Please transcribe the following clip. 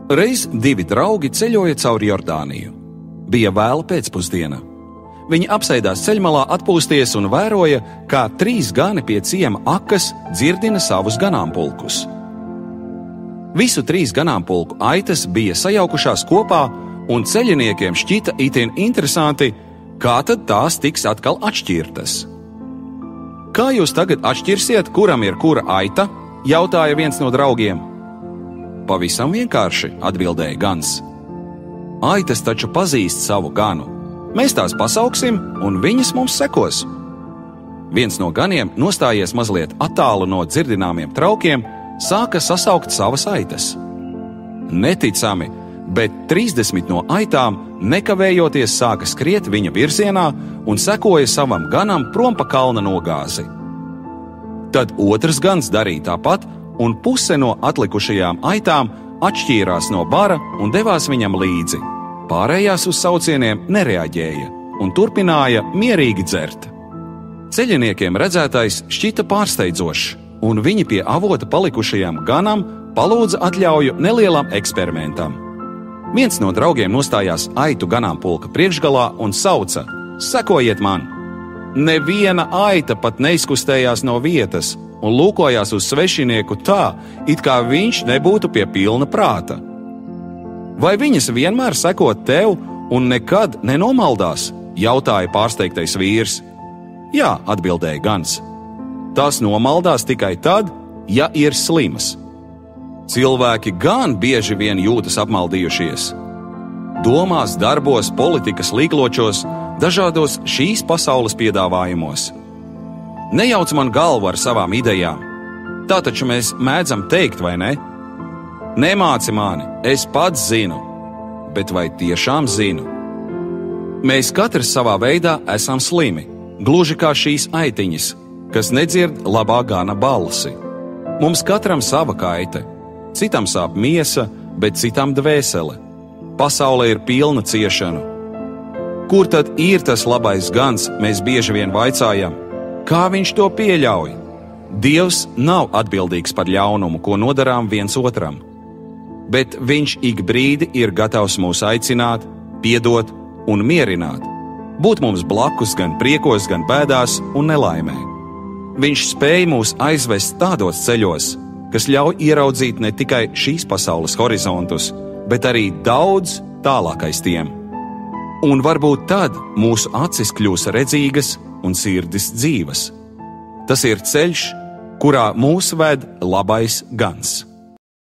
Reiz 2 draugi ceļoja cauri Jordāniju. Bija vēla pēcpusdiena. Viņi apsēdās ceļmalā atpūsties un vēroja, kā 3 gani pie ciema akas dzirdina savus ganāmpulkus. Visu 3 ganāmpulku aitas bija sajaukušās kopā, un ceļiniekiem šķita itin interesanti, kā tad tās tiks atkal atšķirtas. Kā jūs tagad atšķirsiet, kuram ir kura aita? Jautāja viens no draugiem. Pavisam vienkārši, atbildēja gans. Aitas taču pazīst savu ganu. Mēs tās pasauksim, un viņas mums sekos. Viens no ganiem, nostājies mazliet attālu no dzirdināmiem traukiem, sāka sasaukt savas aitas. Neticami, bet 30 no aitām nekavējoties sāka skriet viņa virzienā un sekoja savam ganam prom pa kalna nogāzi. Tad otrs gans darīja tāpat, un puse no atlikušajām aitām atšķīrās no bara un devās viņam līdzi. Pārējās uz saucieniem nereaģēja un turpināja mierīgi dzert. Ceļiniekiem redzētais šķita pārsteidzošs, un viņi pie avota palikušajām ganam palūdza atļauju nelielam eksperimentam. Viens no draugiem nostājās aitu ganāmpulka priekšgalā un sauca: "Sekojiet man!" Neviena aita pat neizkustējās no vietas un lūkojās uz svešinieku tā, it kā viņš nebūtu pie pilna prāta. Vai viņas vienmēr seko tev un nekad nenomaldās? Jautāja pārsteigtais vīrs. Jā, atbildēja gans. Tās nomaldās tikai tad, ja ir slimas. Cilvēki gan bieži vien jūtas apmaldījušies. Domās, darbos, politikas līkločos, dažādos šīs pasaules piedāvājumos. Nejauc man galvu ar savām idejām. Tā taču mēs mēdzam teikt, vai ne? Nemāci mani, es pats zinu. Bet vai tiešām zinu? Mēs katrs savā veidā esam slimi, gluži kā šīs aitiņas, kas nedzird labā gana balsi. Mums katram sava kaite. Citam sāp miesa, bet citam dvēsele. Pasaule ir pilna ciešanu. Kur tad ir tas labais gans, mēs bieži vien vaicājam? Kā viņš to pieļauj? Dievs nav atbildīgs par ļaunumu, ko nodarām viens otram. Bet viņš ik brīdi ir gatavs mūs aicināt, piedot un mierināt. Būt mums blakus gan priekos, gan bēdās un nelaimē. Viņš spēj mūs aizvest tādos ceļos, kas ļauj ieraudzīt ne tikai šīs pasaules horizontus, bet arī daudz tālākais tiem. Un varbūt tad mūsu acis kļūs redzīgas un sirdis dzīvas. Tas ir ceļš, kurā mūs ved labais gans.